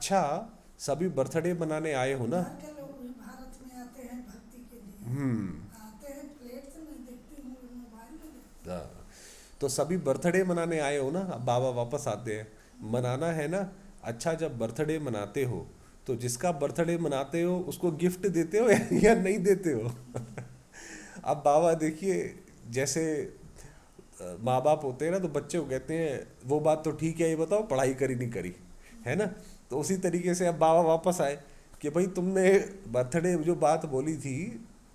अच्छा, सभी बर्थडे मनाने आए हो ना? बाहर के लोग भी भारत में आते हैं भक्ति के लिए। हम्म। आते हैं, प्लेट से मैं देखती हूँ, मोबाइल में देखती हाँ, तो सभी बर्थडे मनाने आए हो ना, अब बाबा वापस आते हैं। मनाना है ना? अच्छा, जब बर्थडे मनाते हो तो जिसका बर्थडे मनाते हो उसको गिफ्ट देते हो या नहीं देते हो? अब बाबा देखिए, जैसे माँ बाप होते हैं ना, तो बच्चे को कहते हैं वो बात तो ठीक है, ये बताओ पढ़ाई करी नहीं करी, है ना? तो उसी तरीके से अब बाबा वापस आए कि भाई तुमने बर्थडे जो बात बोली थी,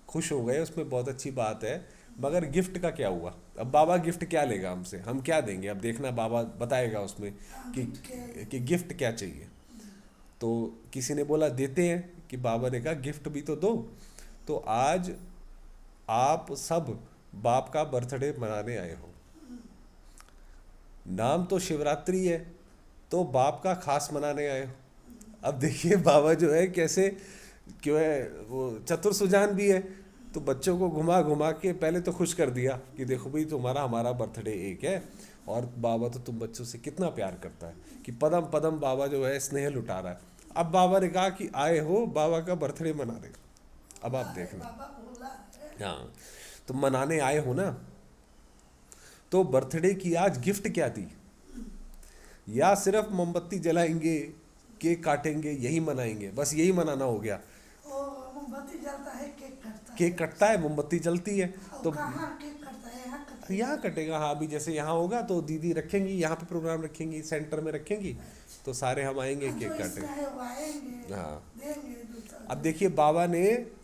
खुश हो गए, उसमें बहुत अच्छी बात है, मगर गिफ्ट का क्या हुआ? अब बाबा गिफ्ट क्या लेगा हमसे, हम क्या देंगे? अब देखना बाबा बताएगा उसमें हूँ। कि गिफ्ट क्या है? कि गिफ्ट क्या चाहिए। तो किसी ने बोला देते हैं, कि बाबा ने कहा गिफ्ट भी तो दो। तो आज आप सब बाप का बर्थडे मनाने आए हो, नाम तो शिवरात्रि है, तो बाप का खास मनाने आए हो। अब देखिए बाबा जो है कैसे, क्यों है वो चतुर सुजान भी है। तो बच्चों को घुमा घुमा के पहले तो खुश कर दिया कि देखो भाई तुम्हारा हमारा बर्थडे एक है, और बाबा तो तुम बच्चों से कितना प्यार करता है, कि पदम पदम बाबा जो है स्नेह लुटा रहा है। अब बाबा ने कहा कि आए हो बाबा का बर्थडे मनाने, अब आप बोला है, देखना। बाबा बोला है। हाँ, तो मनाने आए हो ना, तो बर्थडे की आज गिफ्ट क्या दी? या सिर्फ मोमबत्ती जलाएंगे, केक काटेंगे, यही मनाएंगे, बस यही मनाना हो गया? वो मोमबत्ती जलता है, केक कटता है। केक कटता है, मोमबत्ती जलती है। और तो कहाँ केक कटता है, यहाँ यहाँ कटेगा। कटेगा, हाँ, अभी जैसे यहाँ होगा तो दीदी रखेंगी, यहाँ पे प्रोग्राम रखेंगी, सेंटर में रखेंगी, तो सारे हम आएंगे और जो केक इसका काटेंगे। है वो आएंगे, हाँ। देंगे दूसरा अब जो। देखिए बाबा ने,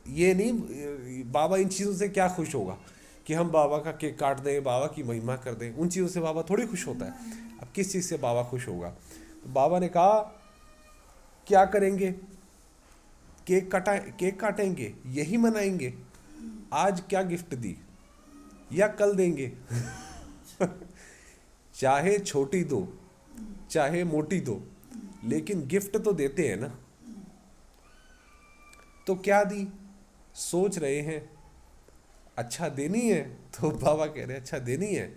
ये नहीं, बाबा इन चीज़ों से क्या खुश होगा कि हम बाबा का केक काट दें, बाबा की महिमा कर दें, उन चीज़ों से बाबा थोड़ी खुश होता है। नहीं, अब किस चीज़ से बाबा खुश होगा? तो बाबा ने कहा क्या करेंगे? केक काटेंगे, यही मनाएंगे। आज क्या गिफ्ट दी, या कल देंगे? चाहे छोटी दो, चाहे मोटी दो, लेकिन गिफ्ट तो देते हैं ना। तो क्या दी? सोच रहे हैं अच्छा देनी है, तो बाबा कह रहे हैं अच्छा देनी है,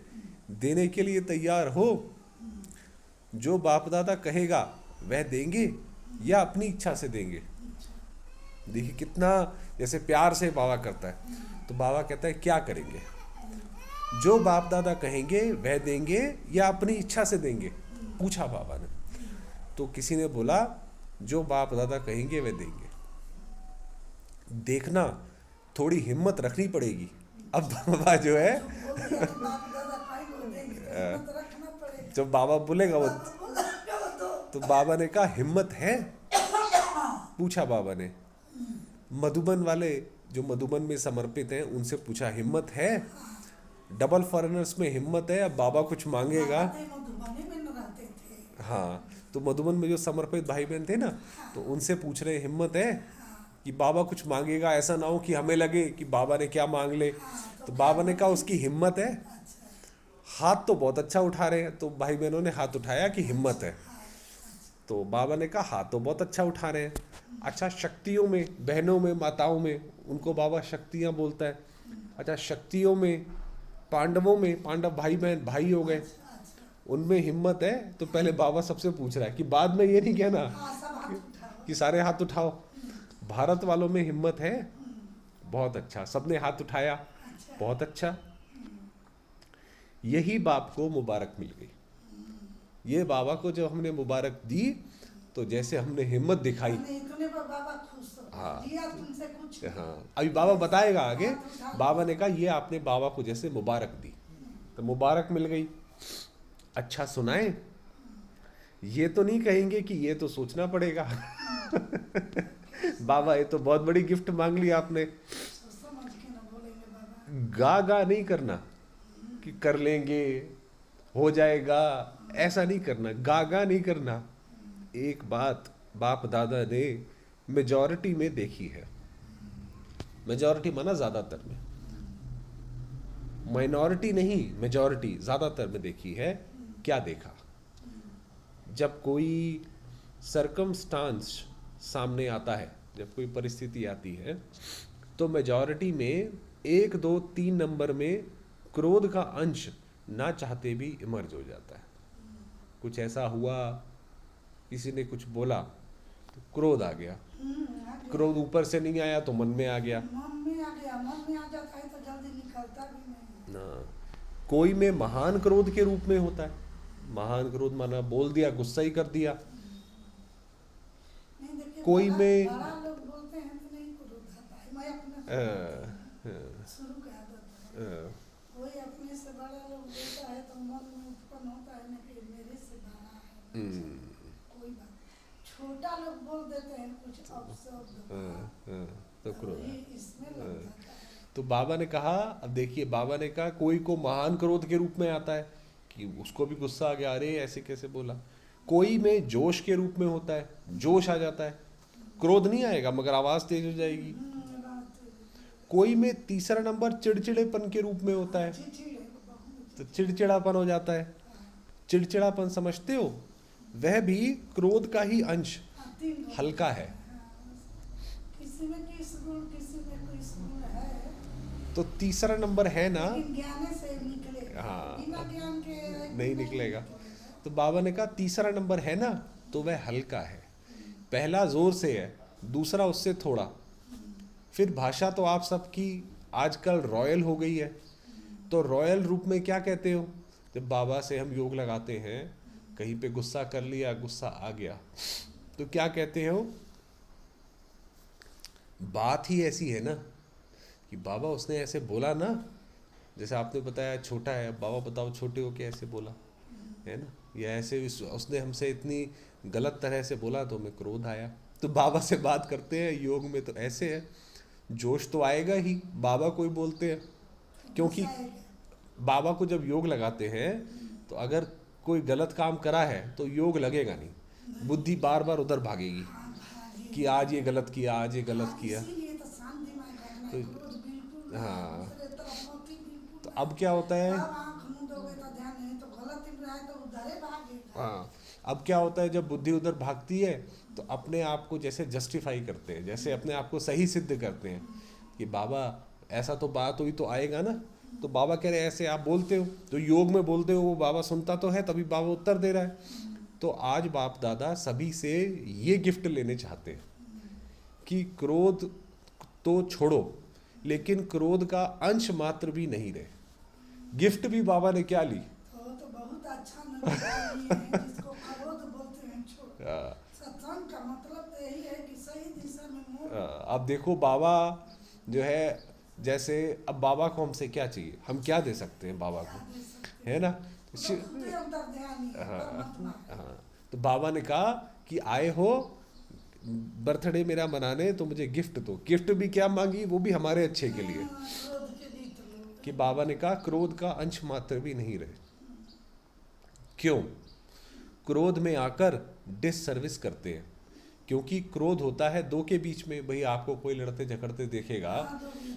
देने के लिए तैयार हो? जो बाप दादा कहेगा वह देंगे, या अपनी इच्छा से देंगे? देखिए कितना जैसे प्यार से बाबा करता है। तो बाबा कहता है क्या करेंगे? जो बाप दादा कहेंगे वह देंगे, या अपनी इच्छा से देंगे? पूछा बाबा ने। तो किसी ने बोला जो बाप दादा कहेंगे वह देंगे। देखना, थोड़ी हिम्मत रखनी पड़ेगी। अब बाबा जो है, जो बोल दिया कि बाप दादा कहीं वो देंगे तो हिम्मत रखना पड़ेगा। जब बाबा बोलेगा वो, बाबा बोला क्या वो तो बाबा ने कहा हिम्मत है? पूछा बाबा ने। मधुबन वाले जो मधुबन में समर्पित हैं उनसे पूछा हिम्मत है? डबल फॉरेनर्स में हिम्मत है? अब बाबा कुछ मांगेगा। बाबा तो मधुबनी में न रहते थे। हाँ, तो मधुबन में जो समर्पित भाई बहन थे ना, तो हाँ, उनसे पूछ रहे हिम्मत है हाँ, कि बाबा कुछ मांगेगा, ऐसा ना हो कि हमें लगे कि बाबा ने क्या मांग ले। हाँ, तो तो क्या बाबा ने कहा मांगे? उसकी हिम्मत है। अच्छा, हाथ तो बहुत अच्छा उठा रहे हैं, तो भाई बहनों ने हाथ उठाया कि हिम्मत है। हाँ, अच्छा, तो बाबा ने कहा हाथ तो बहुत अच्छा उठा रहे हैं। अच्छा, शक्तियों में, बहनों में, माताओं में, उनको बाबा शक्तियाँ बोलता है। अच्छा, शक्तियों में, पांडवों में, पांडव भाई बहन भाई हो गए, अच्छा, अच्छा। उनमें हिम्मत है? तो पहले बाबा सबसे पूछ रहा है कि बाद में ये नहीं कहना हाँ, सब हाथ उठाओ। कि सारे हाथ उठाओ। भारत वालों में हिम्मत है? बहुत अच्छा, सबने हाथ उठाया। अच्छा, बहुत अच्छा, यही बाप को मुबारक मिल गई। ये बाबा को जब हमने मुबारक दी, तो जैसे हमने हिम्मत दिखाई। हमने इतने पर बाबा खुश हो गए, हाँ, लिया तुमसे कुछ नहीं। हाँ, अभी बाबा बताएगा आगे। हाथ उठा बाबा लिया। ने कहा ये आपने बाबा को जैसे मुबारक दी, तो मुबारक मिल गई। अच्छा सुनाए, ये तो नहीं कहेंगे कि ये तो सोचना पड़ेगा। बाबा ये तो बहुत बड़ी गिफ्ट मांग ली आपने। सोच समझ के ना बोलेंगे बाबा। गा गा नहीं करना कि कर लेंगे, हो जाएगा, ऐसा नहीं करना, गा गा नहीं करना। एक बात बाप दादा ने मेजॉरिटी में देखी है। मेजॉरिटी माना ज्यादातर में, माइनॉरिटी नहीं, मेजॉरिटी ज्यादातर में देखी है। क्या देखा? जब कोई सरकमस्टांस सामने आता है, जब कोई परिस्थिति आती है, तो मेजॉरिटी में 1 2 3 नंबर में क्रोध का अंश ना चाहते भी इमर्ज हो जाता है। कुछ ऐसा हुआ, किसी ने कुछ बोला, क्रोध आ गया। आ गया। क्रोध ऊपर से नहीं आया तो मन में आ गया। मन में आ गया, मन में आ जाता है तो जल्दी निकलता भी नहीं। हाँ। कोई में महान क्रोध के रूप में होता है। महान क्रोध माना बोल दिया, गुस्सा ही कर दिया। नहीं देखिए, कोई बड़ा में बड़ा लोग बोलते हैं तो नहीं क्रोध आता है। मैं अपने शुरू का आदत है। कोई अपने से बड़ा लोग बोलता है तो मन में उत्पन्न होता है ना कि मेरे से बड़ा है, कोई बात। छोटा लोग बोल देते हैं कुछ अपशब्द, तो क्रोध है। इसमें लग जाता है। तो बाबा ने कहा, अब देखिए बाबा ने कहा कोई को महान क्रोध के रूप में आता है कि उसको भी गुस्सा आ गया, अरे ऐसे कैसे बोला। कोई में जोश के रूप में होता है, जोश आ जाता है, क्रोध नहीं आएगा मगर आवाज तेज हो जाएगी। बात कोई में तीसरा नंबर चिड़चिड़ेपन के रूप में होता है, चिड़चिड़े बहुत। तो चिड़चिड़ापन हो जाता है। चिड़चिड़ापन समझते हो, वह भी क्रोध का ही अंश, तीन गुण। हल्का है। किसी में किस गुण, किसी में किस गुण है, तो तीसरा नंबर है ना, लेकिन ज्ञान से निकलेगा। हाँ। बिना ज्ञान के नहीं निकलेगा। तो बाबा ने कहा तीसरा नंबर है ना, तो वह हल्का है। पहला जोर से है, दूसरा उससे थोड़ा। फिर भाषा तो आप सबकी आजकल रॉयल हो गई है। तो रॉयल रूप में क्या कहते हो, जब बाबा से हम योग लगाते हैं, कहीं पे गुस्सा कर लिया, गुस्सा आ गया, तो क्या कहते हो, बात ही ऐसी है ना कि बाबा उसने ऐसे बोला ना, जैसे आपने बताया छोटा है, बाबा बताओ छोटे हो के ऐसे बोला है ना, या ऐसे उसने हमसे इतनी गलत तरह से बोला तो हमें क्रोध आया। तो बाबा से बात करते हैं योग में तो ऐसे है, जोश तो आएगा ही, बाबा को ही बोलते हैं। क्योंकि बाबा को जब योग लगाते हैं तो अगर कोई गलत काम करा है तो योग लगेगा नहीं, बुद्धि बार बार उधर भागेगी कि आज ये गलत किया, आज ये गलत किया। इसीलिए तो शांत दिमाग रखना है, क्रोध बिल्कुल नहीं, हाँ। दूसरे तरफ मोती बिल्कुल तो नहीं। अब क्या होता है, अब आँख मूंदोगे तो ध्यान नहीं, तो गलत दिन रहा है तो उधर ही भागेगा। हाँ, अब क्या होता है, जब बुद्धि उधर भागती है तो अपने आप को जैसे जस्टिफाई करते हैं, जैसे अपने आप को सही सिद्ध करते हैं कि बाबा ऐसा तो बात हुई तो आएगा ना। तो बाबा कह रहे हैं ऐसे आप बोलते हो, तो योग में बोलते हो, वो बाबा सुनता तो है, तभी बाबा उत्तर दे रहा है। तो आज बाप दादा सभी से ये गिफ्ट लेने चाहते हैं कि क्रोध तो छोड़ो, लेकिन क्रोध का अंश मात्र भी नहीं रहे। गिफ्ट भी बाबा ने क्या ली, तो बहुत अच्छा नतीजा है, जिसको क्रोध बोलते हैं छोड़। सत्संग का मतलब तो यही है कि सही दिशा में मोड़। अब देखो बाबा जो है, जैसे अब बाबा को हमसे क्या चाहिए, हम क्या दे सकते हैं बाबा को, दे सकते है ना। तो खुद ही अंतर्ध्यानी है, परमात्मा है। हाँ, तो बाबा ने कहा कि आए हो बर्थडे मेरा मनाने तो मुझे गिफ्ट दो। गिफ्ट भी क्या मांगी, वो भी हमारे अच्छे के लिए, क्रोध के जीत लो। कि बाबा ने कहा क्रोध का अंश मात्र भी नहीं रहे। क्यों, क्रोध में आकर डिससर्विस करते हैं। क्योंकि क्रोध होता है दो के बीच में, भाई आपको कोई लड़ते झगड़ते देखेगा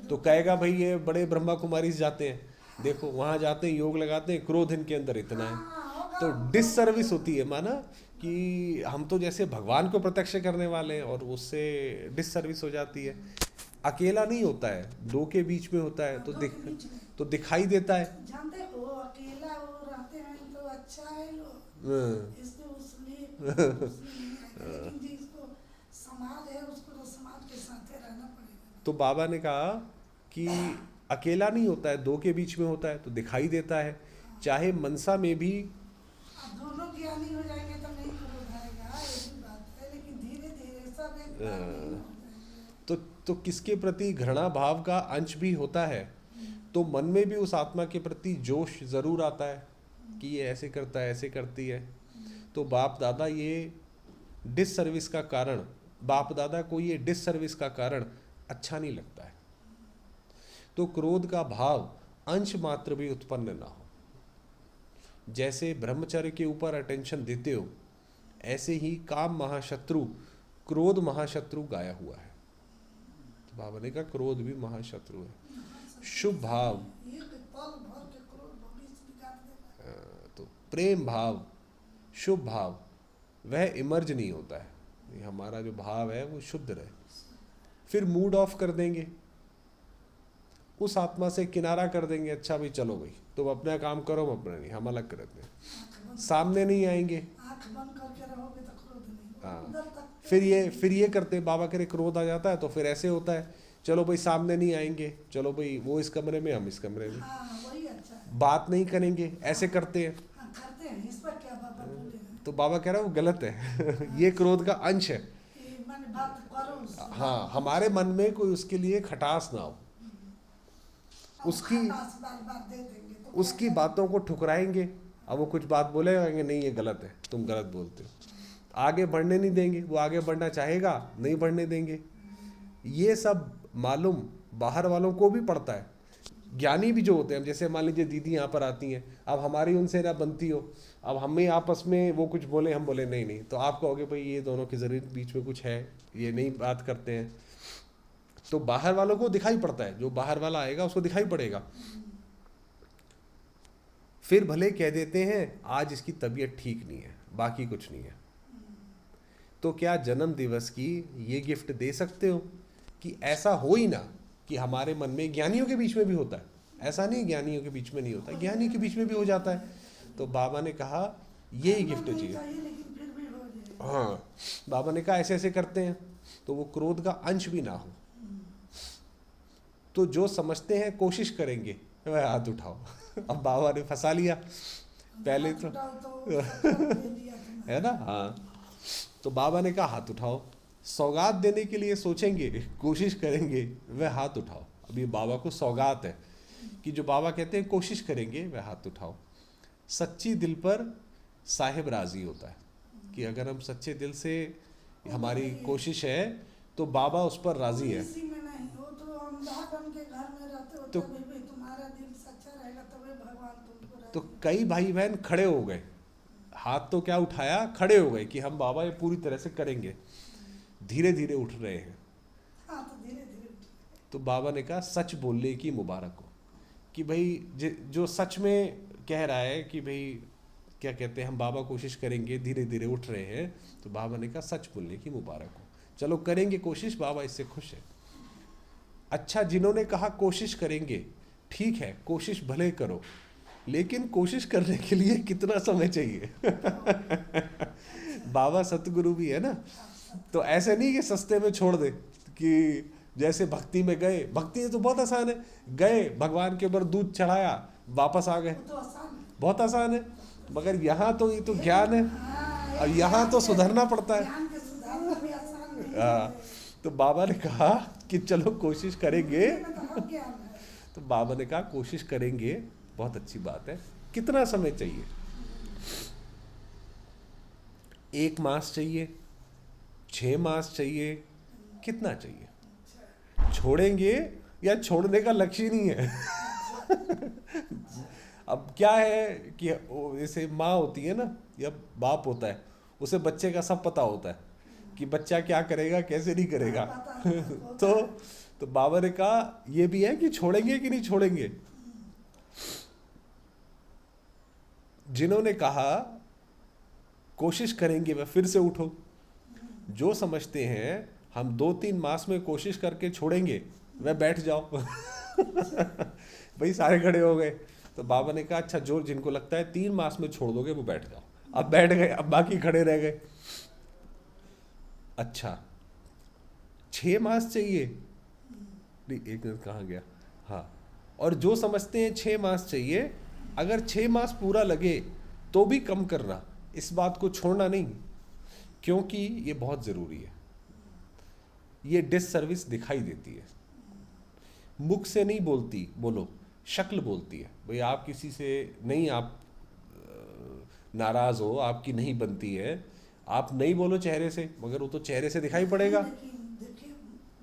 तो कहेगा भाई ये बड़े ब्रह्मा कुमारी से जाते हैं, देखो वहां जाते हैं, योग लगाते हैं, क्रोध इनके अंदर इतना है। तो डिससर्विस होती है, माना कि हम तो जैसे भगवान को प्रत्यक्ष करने वाले हैं और उससे डिससर्विस हो जाती है। अकेला नहीं होता है, दो के बीच में होता है, तो दिखाई देता है। जानते हो अकेला वो रहते हैं तो अच्छा है लोग, इसको उसलिए लेकिन जिसको समाज है उसको तो समाज के साथ रहना पड़ेगा। तो बाबा ने कहा कि अकेला नहीं होता है, दो के बीच में होता है, तो दिखाई देता है। चाहे मनसा में भी अब दोनों ज्ञानी हो जाएंगे तो नहीं क्रोध आएगा, यही बात है, लेकिन धीरे धीरे सब एक बार नहीं हो जाएंगे। तो किसके प्रति घृणा भाव का अंश भी होता है, तो मन में भी उस आत्मा के प्रति जोश जरूर आता है कि ये ऐसे करता है, ऐसे करती है। तो बाप दादा ये डिससर्विस का कारण, बाप दादा को ये डिससर्विस का कारण अच्छा नहीं लगता है। तो क्रोध का भाव अंश मात्र भी उत्पन्न ना हो। जैसे ब्रह्मचर्य के ऊपर अटेंशन देते हो, ऐसे ही काम महाशत्रु, क्रोध महाशत्रु गाया हुआ है। तो बाबा ने कहा क्रोध भी महाशत्रु है। शुभ भाव, एक पल भर के क्रोध भविष्य बिगाड़ देगा। तो प्रेम भाव, शुभ भाव, वह इमर्ज नहीं होता है। ये हमारा जो भाव है वो शुद्ध रहे। फिर मूड ऑफ कर देंगे, उस आत्मा से किनारा कर देंगे, अच्छा भाई चलो भाई तुम अपना काम करो, हम अपना नहीं, हम अलग करते हैं, सामने नहीं आएंगे। आँख बंद करके रहोगे तो क्रोध नहीं होगा। हाँ। उधर तक फिर ये करते हैं, बाबा करे क्रोध आ जाता है तो फिर ऐसे होता है, चलो भाई सामने नहीं आएंगे, चलो भाई वो इस कमरे में हम इस कमरे में, हाँ वही अच्छा है। बात नहीं करेंगे, ऐसे करते हैं। हाँ करते हैं, इस पर क्या बाबा बोले हैं तो बाबा कह रहा है वो गलत है ये क्रोध का अंश है। कि मैंने बात करो उससे। हाँ, हमारे मन में कोई उसके लिए खटास ना हो, अब उसकी खटास बार-बार दे देंगे तो उसकी बातों को ठुकराएंगे। अब वो कुछ बात बोलेगा, कहेंगे नहीं ये गलत है, तुम गलत बोलते हो, आगे बढ़ने नहीं देंगे। वो आगे बढ़ना चाहेगा, नहीं बढ़ने देंगे। ये सब मालूम बाहर वालों को भी पड़ता है। ज्ञानी भी जो होते हैं, अब जैसे मान लीजिए दीदी यहाँ पर आती हैं, अब हमारी उनसे ना बनती हो, अब हमें आपस में वो कुछ बोले, हम बोले नहीं नहीं, तो आप कहोगे भाई ये दोनों के जरिए बीच में कुछ है, ये नहीं बात करते हैं, तो बाहर वालों को दिखाई पड़ता है। जो बाहर वाला आएगा उसको दिखाई पड़ेगा। फिर भले कह देते हैं आज इसकी तबीयत ठीक नहीं है, बाकी कुछ नहीं है, तो क्या जन्म दिवस की ये गिफ्ट दे सकते हो कि ऐसा हो ही ना कि हमारे मन में, ज्ञानियों के बीच में भी होता है, ऐसा नहीं ज्ञानियों के बीच में नहीं होता, ज्ञानी के बीच में भी हो जाता है। तो बाबा ने कहा ये ही गिफ्ट नहीं चाहिए। चाहिए लेकिन फिर भी हो जाए। हाँ, बाबा ने कहा ऐसे ऐसे करते हैं तो वो क्रोध का अंश भी ना हो। तो जो समझते हैं कोशिश करेंगे वह हाथ उठाओ अब बाबा ने फंसा लिया पहले तो, है ना। हाँ, तो बाबा ने कहा हाथ उठाओ, सौगात देने के लिए सोचेंगे, कोशिश करेंगे, वह हाथ उठाओ। अब ये बाबा को सौगात है कि जो बाबा कहते हैं कोशिश करेंगे वह हाथ उठाओ। सच्ची दिल पर साहिब राजी होता है कि अगर हम सच्चे दिल से हमारी कोशिश है तो बाबा उस पर राजी है। इसी में नहीं हो तो हम बन के घर में रहते हो तो- तभी भी तुम्हारा दिल सच्चा रहेगा, तभी भगवान तुमको तो रहेगा। कई भाई बहन खड़े हो गए, हाथ तो क्या उठाया, खड़े हो गए कि हम बाबा ये पूरी तरह से करेंगे। धीरे धीरे उठ रहे हैं। हाँ तो धीरे धीरे उठे। तो बाबा ने कहा सच बोलने की मुबारक हो, कि भाई जो सच में कह रहा है कि भाई क्या कहते हैं, हम बाबा कोशिश करेंगे, धीरे धीरे उठ रहे हैं, तो बाबा ने कहा सच बोलने की मुबारक हो, चलो करेंगे कोशिश, बाबा इससे खुश है। अच्छा, जिन्होंने कहा कोशिश करेंगे, ठीक है कोशिश भले करो, लेकिन कोशिश करने के लिए कितना समय चाहिए बाबा सतगुरु भी है ना, तो ऐसे नहीं कि सस्ते में छोड़ दे कि जैसे भक्ति में गए, भक्ति तो बहुत आसान है, गए भगवान के ऊपर दूध चढ़ाया वापस आ गए, वो तो आसान है। बहुत आसान है। मगर यहाँ तो ये तो ज्ञान है, हाँ, और यहाँ तो सुधरना पड़ता है। ज्ञान के सुधारना भी आसान नहीं हाँ, है। तो बाबा ने कहा कि चलो कोशिश करेंगे। इसमें तो हर ज्ञान है। तो बाबा ने कहा कोशिश करेंगे, बहुत अच्छी बात है, कितना समय चाहिए? 1 मास चाहिए, 6 मास चाहिए, कितना चाहिए? छोड़ेंगे या छोड़ने का लक्ष्य ही नहीं है अब क्या है कि जैसे माँ होती है ना या बाप होता है, उसे बच्चे का सब पता होता है कि बच्चा क्या करेगा कैसे नहीं करेगा तो बाबा ने कहा ये भी है कि छोड़ेंगे कि नहीं छोड़ेंगे। जिन्होंने कहा कोशिश करेंगे वह फिर से उठो, जो समझते हैं हम 2-3 मास में कोशिश करके छोड़ेंगे वह बैठ जाओ भाई सारे खड़े हो गए। तो बाबा ने कहा अच्छा, जो जिनको लगता है 3 मास में छोड़ दोगे वो बैठ जाओ। अब बैठ गए, अब बाकी खड़े रह गए। अच्छा 6 मास चाहिए, नहीं 1 मिनट कहाँ गया, हाँ, और जो समझते हैं 6 मास चाहिए, अगर 6 मास पूरा लगे तो भी कम करना, इस बात को छोड़ना नहीं, क्योंकि ये बहुत ज़रूरी है। ये डिससर्विस दिखाई देती है, मुख से नहीं बोलती, बोलो शक्ल बोलती है। भाई आप किसी से नहीं, आप नाराज़ हो, आपकी नहीं बनती है, आप नहीं बोलो चेहरे से, मगर वो तो चेहरे से दिखाई पड़ेगा। लेकिन देखिए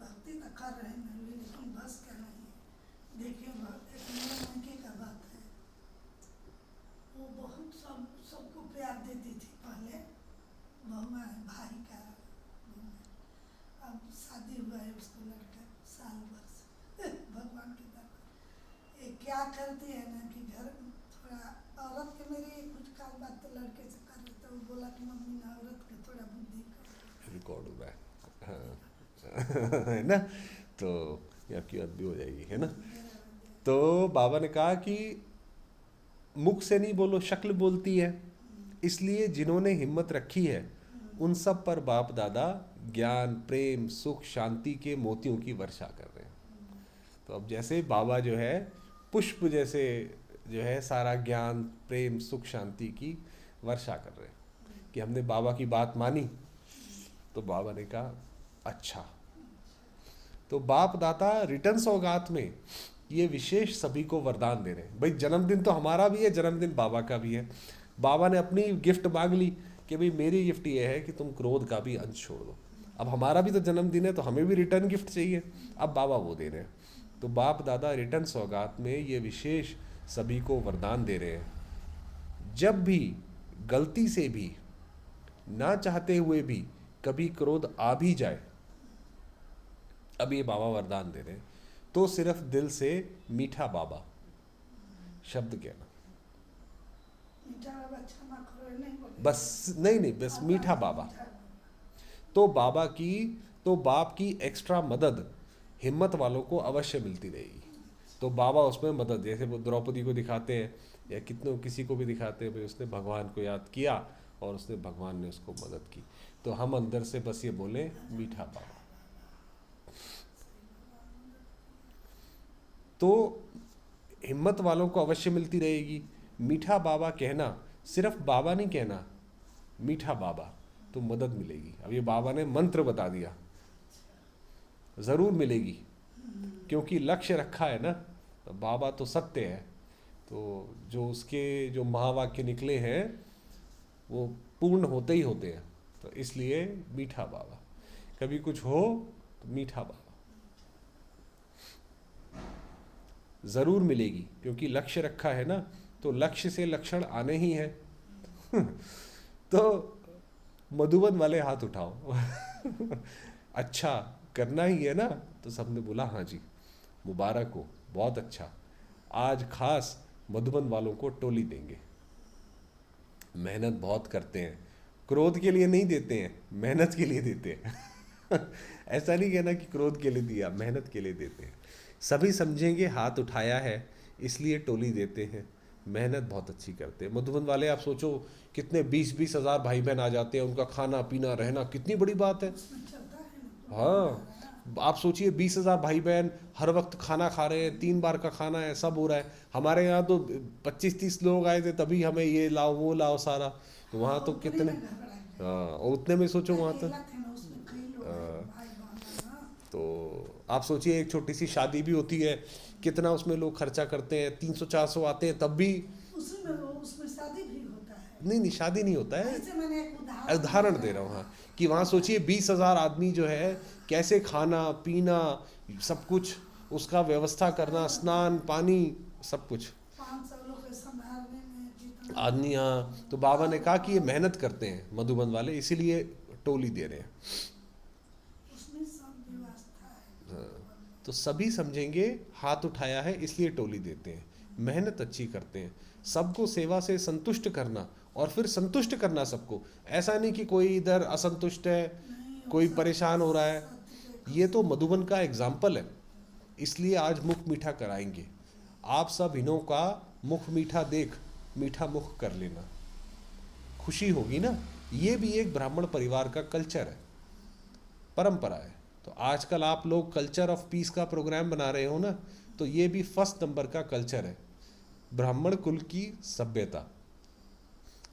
भक्ति तो कर रहे हैं भी, लेकिन बस का नहीं। देखिए एक मनमंकी का बात है, वो बहुत सबको प्यार देती थी पहले, बहुआ है भाई का, अब शादी हुआ है उसको लड़का साल भर से भगवान की दया। ये क्या करती है ना कि घर थोड़ा औरत के, मेरी कुछ काल बात तो लड़के से कर रहे थे, वो बोला कि मम्मी ना औरत के थोड़ा बुद्धि करो। रिकॉर्ड हो रहा है, हाँ है ना, तो ये आपकी बात भी हो जाएगी, है ना। तो बाबा ने कहा कि मुख से नहीं बोलो, शक्ल बोलती है, इसलिए जिन्होंने हिम्मत रखी है उन सब पर बाप दादा ज्ञान, प्रेम, सुख, शांति के मोतियों की वर्षा कर रहे हैं। तो अब जैसे बाबा जो है पुष्प जैसे जो है सारा ज्ञान, प्रेम, सुख, शांति की वर्षा कर रहे हैं कि हमने बाबा की बात मानी। तो बाबा ने कहा अच्छा। तो बाप दाता रिटर्न सौगात में ये विशेष सभी को वरदान दे रहे हैं। भाई जन्मदिन तो हमारा भी है, जन्मदिन बाबा का भी है। बाबा ने अपनी गिफ्ट मांग ली कि भाई मेरी गिफ्ट ये है कि तुम क्रोध का भी अंश छोड़ दो। अब हमारा भी तो जन्मदिन है, तो हमें भी रिटर्न गिफ्ट चाहिए। अब बाबा वो दे रहे हैं। तो बाप दादा रिटर्न सौगात में ये विशेष सभी को वरदान दे रहे हैं। जब भी गलती से भी, ना चाहते हुए भी कभी क्रोध आ भी जाए, अब ये बाबा वरदान दे रहे हैं, तो सिर्फ दिल से मीठा बाबा शब्द कहना। मीठा बाबा क्षमा करो नहीं बोले। बस नहीं, बस मीठा बाबा। तो बाबा की, तो बाप की एक्स्ट्रा मदद हिम्मत वालों को अवश्य मिलती रहेगी। तो बाबा उसमें मदद, जैसे वो द्रौपदी को दिखाते हैं या कितनों किसी को भी दिखाते हैं, भाई उसने भगवान को याद किया और उसने भगवान ने उसको मदद की। तो हम अंदर से बस ये बोले मीठा बाबा। तो हिम्मत वालों को अवश्य मिलती रहेगी। मीठा बाबा कहना, सिर्फ बाबा नहीं कहना, मीठा बाबा, तो मदद मिलेगी। अब ये बाबा ने मंत्र बता दिया, ज़रूर मिलेगी, क्योंकि लक्ष्य रखा है ना। तो बाबा तो सत्य है, तो जो उसके जो महावाक्य निकले हैं वो पूर्ण होते ही होते हैं। तो इसलिए मीठा बाबा, कभी कुछ हो तो मीठा बाबा ज़रूर मिलेगी, क्योंकि लक्ष्य रखा है ना। तो लक्ष्य से लक्षण आने ही है। तो मधुबन वाले हाथ उठाओ। अच्छा करना ही है ना। तो सबने बोला हाँ जी, मुबारक हो, बहुत अच्छा। आज खास मधुबन वालों को टोली देंगे। मेहनत बहुत करते हैं, क्रोध के लिए नहीं देते हैं, मेहनत के लिए देते हैं। ऐसा नहीं कहना कि क्रोध के लिए दिया, मेहनत के लिए देते हैं। सभी समझेंगे हाथ उठाया है इसलिए टोली देते हैं। मेहनत बहुत अच्छी करते हैं मधुबन वाले। आप सोचो कितने 20-20 हज़ार भाई बहन आ जाते हैं, उनका खाना पीना रहना कितनी बड़ी बात है। उसमें चलता है ना। हाँ, आप सोचिए 20,000 भाई बहन हर वक्त खाना खा रहे हैं, 3 बार का खाना है, सब हो रहा है। हमारे यहाँ तो 25-30 लोग आए थे, तभी हमें ये लाओ वो लाओ सारा। तो वहाँ तो उतने कितने, में घबरा गए। हाँ, और उतने में सोचो वहाँ तो। अकेला थे ना, उसमें कई लोग हैं, भाई बहन है ना। तो आप सोचिए एक छोटी सी शादी भी होती है, कितना उसमें लोग खर्चा करते हैं, 300-400 आते हैं तब भी। उसमें शादी भी होता है। नहीं, शादी नहीं होता है, ऐसे मैंने एक उदाहरण दे रहा हूँ। हाँ, कि वहाँ सोचिए 20,000 आदमी जो है कैसे खाना पीना सब कुछ उसका व्यवस्था करना, स्नान पानी सब कुछ 500 लोग के संभालने में जितना आदमी। हाँ, तो बाबा ने कहा कि ये मेहनत करते हैं मधुबन वाले, इसीलिए टोली दे रहे हैं। उसमें सब व्यवस्था है। तो सभी समझेंगे हाथ उठाया है इसलिए टोली देते हैं। मेहनत अच्छी करते हैं, सबको सेवा से संतुष्ट करना और फिर संतुष्ट करना सबको। ऐसा नहीं कि कोई इधर असंतुष्ट है, नहीं, कोई सब- परेशान हो रहा है। सब के ये तो मधुबन का एग्जाम्पल है, इसलिए आज मुख मीठा कराएंगे। आप सब इन्हों का मुख मीठा देख मीठा मुख कर लेना, खुशी होगी ना। ये भी एक ब्राह्मण परिवार का कल्चर है, परंपरा है। तो आजकल आप लोग कल्चर ऑफ पीस का प्रोग्राम बना रहे हो ना, तो ये भी फर्स्ट नंबर का कल्चर है, ब्राह्मण कुल की सभ्यता।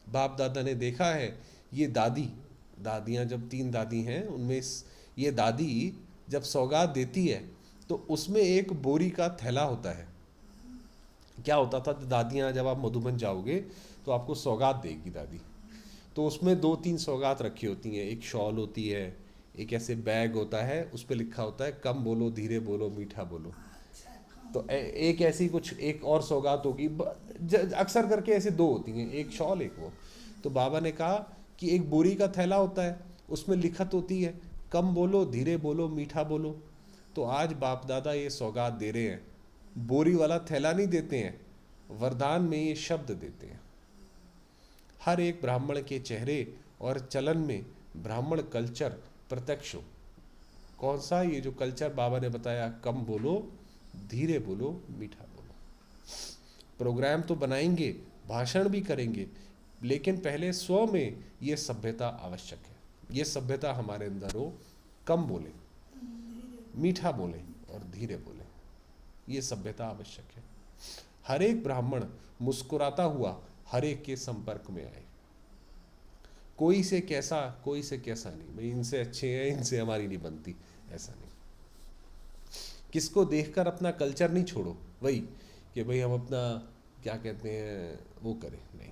बाप दादा ने देखा है, ये दादियाँ जब 3 दादी हैं उनमें ये दादी जब सौगात देती है तो उसमें एक बोरी का थैला होता है। क्या होता था, दादियाँ जब आप मधुबन जाओगे तो आपको सौगात देगी दादी, तो उसमें 2-3 सौगात रखी होती हैं। एक शॉल होती है, एक ऐसे बैग होता है, उस पर लिखा होता है कम बोलो धीरे बोलो मीठा बोलो। तो एक ऐसी कुछ एक और सौगात होगी, अक्सर करके ऐसे 2 होती हैं, एक शॉल एक वो। तो बाबा ने कहा कि एक बोरी का थैला होता है, उसमें लिखत होती है कम बोलो धीरे बोलो मीठा बोलो। तो आज बाप दादा ये सौगात दे रहे हैं, बोरी वाला थैला नहीं देते हैं, वरदान में ये शब्द देते हैं। हर एक ब्राह्मण के चेहरे और चलन में ब्राह्मण कल्चर प्रत्यक्ष हो। कौन सा, ये जो कल्चर बाबा ने बताया, कम बोलो धीरे बोलो मीठा बोलो। प्रोग्राम तो बनाएंगे, भाषण भी करेंगे, लेकिन पहले स्व में ये सभ्यता आवश्यक है। ये सभ्यता हमारे अंदर हो, कम बोले, मीठा बोले और धीरे बोले, ये सभ्यता आवश्यक है। हर एक ब्राह्मण मुस्कुराता हुआ हर एक के संपर्क में आए, कोई से कैसा नहीं, भाई इनसे अच्छे हैं, इनसे हमारी नहीं बनती, ऐसा नहीं। किसको देखकर अपना कल्चर नहीं छोड़ो, वही कि भाई हम अपना क्या कहते हैं वो करें, नहीं।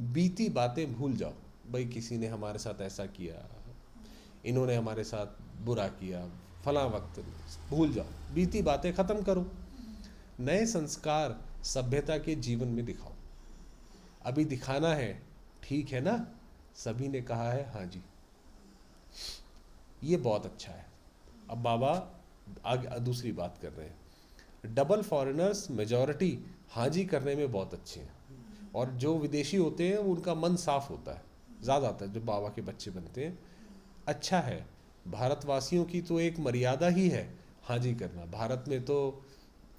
बीती बातें भूल जाओ, भाई किसी ने हमारे साथ ऐसा किया, इन्होंने हमारे साथ बुरा किया, फला वक्त, भूल जाओ, बीती बातें खत्म करो। नए संस्कार सभ्यता के जीवन में दिखाओ। अभी दिखाना है, ठीक है ना, सभी ने कहा है हाँ जी, ये बहुत अच्छा है। अब बाबा आगे दूसरी बात कर रहे हैं। डबल फॉरेनर्स मेजॉरिटी हाँ जी करने में बहुत अच्छे हैं, और जो विदेशी होते हैं उनका मन साफ होता है, ज़्यादातर जो बाबा के बच्चे बनते हैं। अच्छा है, भारतवासियों की तो एक मर्यादा ही है हाँ जी करना। भारत में तो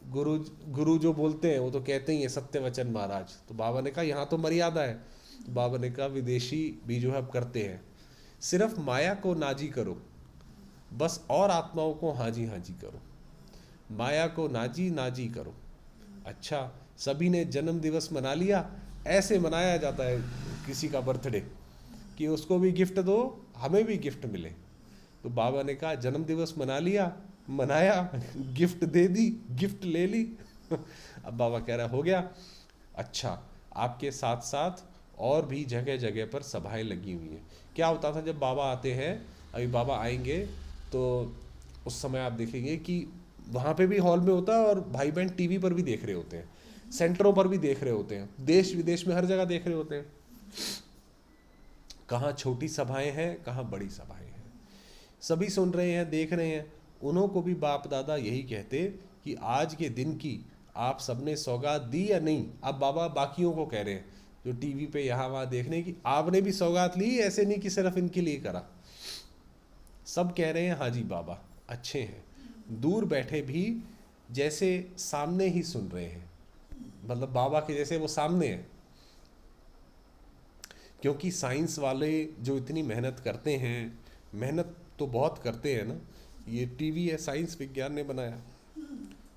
गुरु गुरु जो बोलते हैं वो तो कहते ही हैं सत्य वचन महाराज, तो बाबा ने कहा यहाँ तो मर्यादा है। तो बाबा ने कहा विदेशी भी जो है अब करते हैं, सिर्फ माया को नाजी करो बस, और आत्माओं को हाँ जी करो, माया को नाजी नाजी करो। अच्छा, सभी ने जन्म दिवस मना लिया, ऐसे मनाया जाता है किसी का बर्थडे कि उसको भी गिफ्ट दो, हमें भी गिफ्ट मिले। तो बाबा ने कहा जन्म दिवस मना लिया, मनाया, गिफ्ट दे दी, गिफ्ट ले ली। अब बाबा कह रहा हो गया। अच्छा, आपके साथ साथ और भी जगह जगह पर सभाएं लगी हुई हैं। क्या होता था जब बाबा आते हैं, अभी बाबा आएंगे तो उस समय आप देखेंगे कि वहाँ पे भी हॉल में होता है, और भाई बहन टीवी पर भी देख रहे होते हैं, सेंटरों पर भी देख रहे होते हैं, देश विदेश में हर जगह देख रहे होते हैं। कहाँ छोटी सभाएं हैं, कहाँ बड़ी सभाएं हैं, सभी सुन रहे हैं, देख रहे हैं। उन्हों को भी बाप दादा यही कहते कि आज के दिन की आप सबने सौगात दी या नहीं। अब बाबा बाकियों को कह रहे हैं जो टीवी पे यहाँ वहाँ देख रहे हैं कि आपने भी सौगात ली, ऐसे नहीं कि सिर्फ इनके लिए करा। सब कह रहे हैं हाँ जी बाबा अच्छे हैं, दूर बैठे भी जैसे सामने ही सुन रहे हैं, मतलब बाबा के जैसे वो सामने हैं। क्योंकि साइंस वाले जो इतनी मेहनत करते हैं, मेहनत तो बहुत करते हैं ना, ये टीवी है साइंस विज्ञान ने बनाया,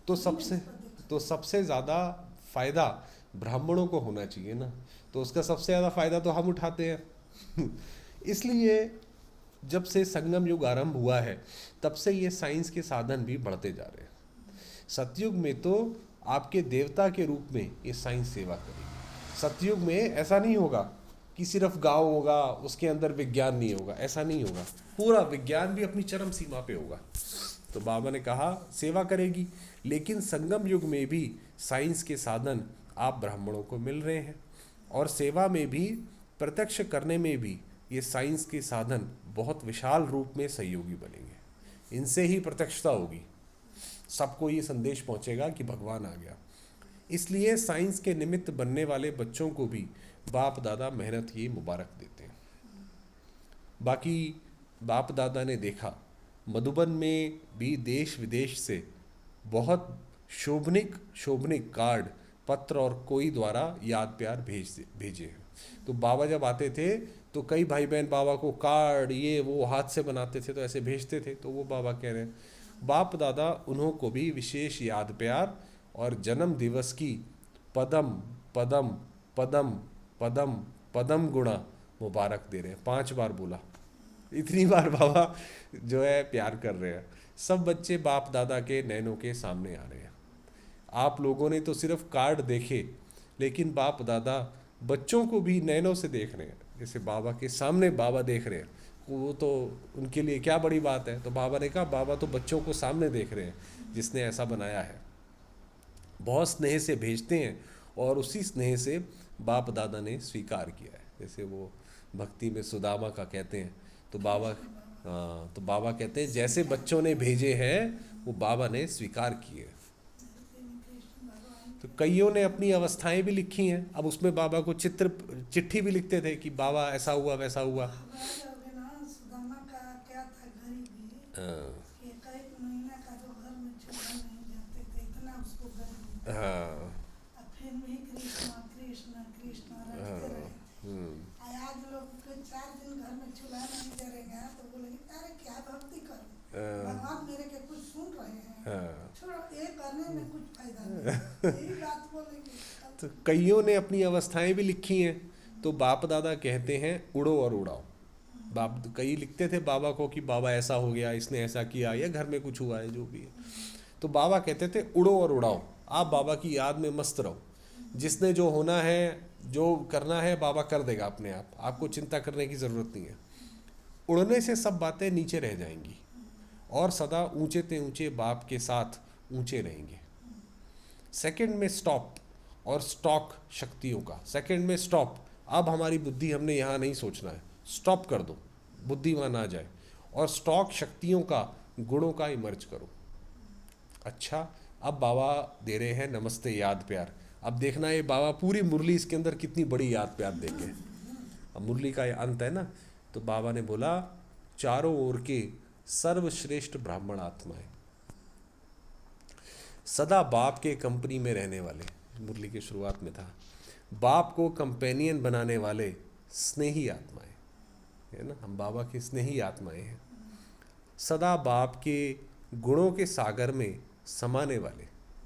तो सबसे ज़्यादा फ़ायदा ब्राह्मणों को होना चाहिए ना, तो उसका सबसे ज़्यादा फ़ायदा तो हम उठाते हैं। इसलिए जब से संगम युग आरंभ हुआ है तब से ये साइंस के साधन भी बढ़ते जा रहे हैं। सतयुग में तो आपके देवता के रूप में ये साइंस सेवा करेगी। सतयुग में ऐसा नहीं होगा कि सिर्फ गांव होगा उसके अंदर विज्ञान नहीं होगा, ऐसा नहीं होगा, पूरा विज्ञान भी अपनी चरम सीमा पे होगा। तो बाबा ने कहा सेवा करेगी, लेकिन संगम युग में भी साइंस के साधन आप ब्राह्मणों को मिल रहे हैं, और सेवा में भी, प्रत्यक्ष करने में भी ये साइंस के साधन बहुत विशाल रूप में सहयोगी बनेंगे। इनसे ही प्रत्यक्षता होगी, सबको ये संदेश पहुंचेगा कि भगवान आ गया। इसलिए साइंस के निमित्त बनने वाले बच्चों को भी बाप दादा मेहनत की मुबारक देते हैं। बाकी बाप दादा ने देखा मधुबन में भी देश विदेश से बहुत शोभनिक कार्ड, पत्र और कोई द्वारा याद प्यार भेजे हैं। तो बाबा जब आते थे तो कई भाई बहन बाबा को कार्ड ये वो हाथ से बनाते थे, तो ऐसे भेजते थे। तो वो बाबा कह रहे हैं बाप दादा उन्हों को भी विशेष याद प्यार और जन्म दिवस की पदम पदम पदम पदम पदम गुणा मुबारक दे रहे हैं। 5 बार बोला, इतनी बार बाबा जो है प्यार कर रहे हैं। सब बच्चे बाप दादा के नैनों के सामने आ रहे हैं। आप लोगों ने तो सिर्फ कार्ड देखे, लेकिन बाप दादा बच्चों को भी नैनों से देख रहे हैं, जैसे बाबा के सामने बाबा देख रहे हैं। वो तो उनके लिए क्या बड़ी बात है। तो बाबा ने कहा बाबा तो बच्चों को सामने देख रहे हैं जिसने ऐसा बनाया है। बहुत स्नेह से भेजते हैं, और उसी स्नेह से बाप दादा ने स्वीकार किया है। जैसे वो भक्ति में सुदामा का कहते हैं, तो बाबा कहते हैं जैसे बच्चों ने भेजे हैं वो बाबा ने स्वीकार किए। तो कईयों ने अपनी अवस्थाएं भी लिखी हैं। अब उसमें बाबा को चिट्ठी भी लिखते थे कि बाबा ऐसा हुआ वैसा हुआ। सुदामा का क्या था, गरीबी, कि एक महीना का जो घर में चूल्हा नहीं जाते थे, इतना उसको गरीबी था। अब फिर भी कृष्णा कृष्णा कृष्णा रटते रहे थे। आज लोग 4 दिन घर में चूल्हा नहीं जलेगा तो बोलेंगे अरे क्या भक्ति करूं, भगवान मेरे के कुछ सुन रहे हैं, छोड़ो ये करने में कुछ फायदा नहीं, यही बात बोलेंगे। तो कईयों ने अपनी अवस्थाएं भी लिखी हैं। तो बाप दादा कहते हैं उड़ो और उड़ाओ। बाप कई लिखते थे बाबा को कि बाबा ऐसा हो गया, इसने ऐसा किया, या घर में कुछ हुआ है, जो भी है। तो बाबा कहते थे उड़ो और उड़ाओ, आप बाबा की याद में मस्त रहो। जिसने जो होना है, जो करना है, बाबा कर देगा अपने आप, आपको चिंता करने की ज़रूरत नहीं है। उड़ने से सब बातें नीचे रह जाएंगी और सदा ऊंचे ते ऊंचे बाप के साथ ऊंचे रहेंगे। सेकंड में स्टॉप और स्टॉक शक्तियों का। सेकंड में स्टॉप, अब हमारी बुद्धि हमने यहाँ नहीं सोचना है, स्टॉप कर दो, बुद्धि वहाँ ना जाए। और स्टॉक शक्तियों का, गुणों का इमर्ज करो। अच्छा, अब बाबा दे रहे हैं नमस्ते याद प्यार। अब देखना ये बाबा पूरी मुरली इसके अंदर कितनी बड़ी याद प्यार देंगे। अब मुरली का ये अंत है ना, तो बाबा ने बोला चारों ओर के सर्वश्रेष्ठ ब्राह्मण आत्माएं, सदा बाप के कंपनी में रहने वाले, मुरली की शुरुआत में था, बाप को कंपेनियन बनाने वाले स्नेही आत्माएं, है ना, हम बाबा की स्नेही आत्माएं हैं। सदा बाप के गुणों के सागर में समाने वाले,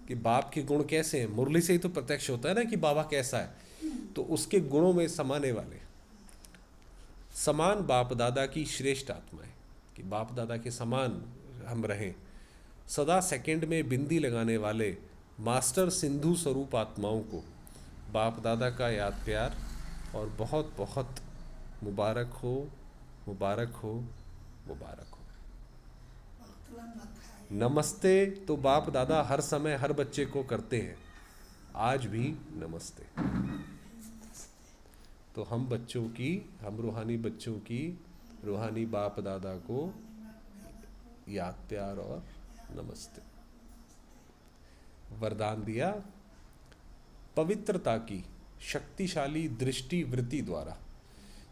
कि बाप के गुण कैसे हैं, मुरली से ही तो प्रत्यक्ष होता है ना कि बाबा कैसा है, तो उसके गुणों में समाने वाले। समान बाप दादा की श्रेष्ठ आत्माएं, कि बाप दादा के समान हम रहें। सदा सेकंड में बिंदी लगाने वाले मास्टर सिंधु स्वरूप आत्माओं को बाप दादा का याद प्यार और बहुत बहुत मुबारक हो, मुबारक हो, मुबारक हो। नमस्ते तो बाप दादा हर समय हर बच्चे को करते हैं, आज भी नमस्ते। तो हम बच्चों की, हम रूहानी बच्चों की रूहानी बाप दादा को याद प्यार और नमस्ते। वरदान दिया, पवित्रता की शक्तिशाली दृष्टि वृत्ति द्वारा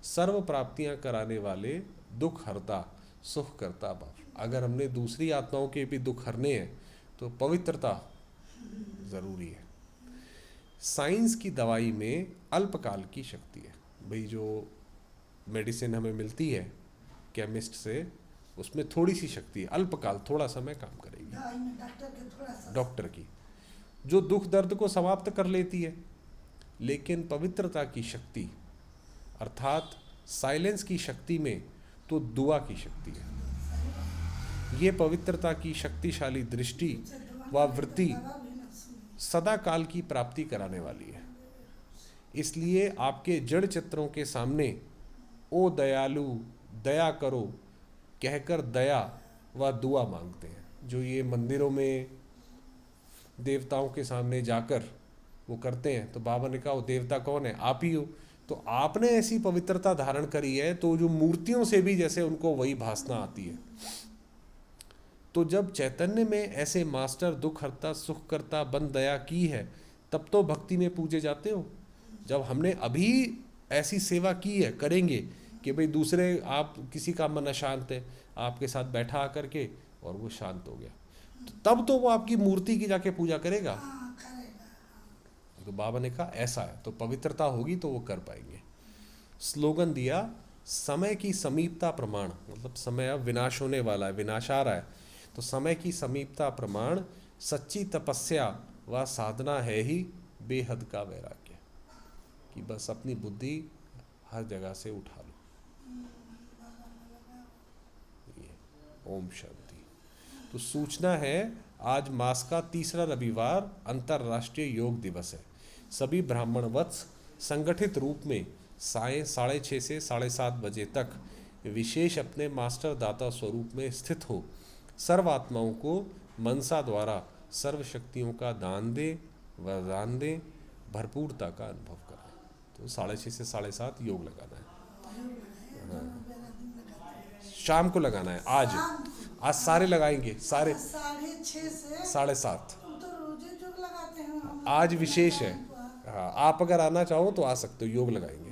सर्व प्राप्तियां कराने वाले दुख हरता सुख करता बाप। अगर हमने दूसरी आत्माओं के भी दुख हरने हैं तो पवित्रता ज़रूरी है। साइंस की दवाई में अल्पकाल की शक्ति है। भाई जो मेडिसिन हमें मिलती है केमिस्ट से, उसमें थोड़ी सी शक्ति है, अल्पकाल, थोड़ा समय काम करेगी। डॉक्टर की जो दुख दर्द को समाप्त कर लेती है, लेकिन पवित्रता की शक्ति अर्थात साइलेंस की शक्ति में तो दुआ की शक्ति है। ये पवित्रता की शक्तिशाली दृष्टि व वृत्ति सदा काल की प्राप्ति कराने वाली है। इसलिए आपके जड़ चित्रों के सामने ओ दयालु दया करो कहकर दया व दुआ मांगते हैं। जो ये मंदिरों में देवताओं के सामने जाकर वो करते हैं, तो बाबा ने कहा वो देवता कौन है, आप ही हो। तो आपने ऐसी पवित्रता धारण करी है तो जो मूर्तियों से भी जैसे उनको वही भासना आती है। तो जब चैतन्य में ऐसे मास्टर दुख हरता सुख करता बन दया की है, तब तो भक्ति में पूजे जाते हो। जब हमने अभी ऐसी सेवा की है, करेंगे कि भाई दूसरे, आप किसी का मन अशांत है, आपके साथ बैठा आकर के और वो शांत हो गया, तो तब तो वो आपकी मूर्ति की जाके पूजा करेगा। तो बाबा ने कहा ऐसा है, तो पवित्रता होगी तो वो कर पाएंगे। स्लोगन दिया, समय की समीपता प्रमाण, मतलब समय अब विनाश होने वाला है, विनाश आ रहा है, तो समय की समीपता प्रमाण सच्ची तपस्या व साधना है ही बेहद का वैराग्य, कि बस अपनी बुद्धि हर जगह से उठा लो। ये ओम शांति। तो सूचना है, आज मास का तीसरा रविवार अंतर्राष्ट्रीय योग दिवस है। सभी ब्राह्मण वत्स संगठित रूप में साय 6:30 से 7:30 बजे तक विशेष अपने मास्टर दाता स्वरूप में स्थित हो सर्व आत्माओं को मनसा द्वारा सर्व शक्तियों का दान दे, वरदान दे, भरपूरता का अनुभव करें। तो 6:30 से 7:30 योग लगाना है। हाँ। शाम को लगाना है। आज सारे लगाएंगे, सारे 6:30 से 7:30। लगाते हैं। आज विशेष है। हाँ, आप अगर आना चाहो तो आ सकते हो, योग लगाएंगे।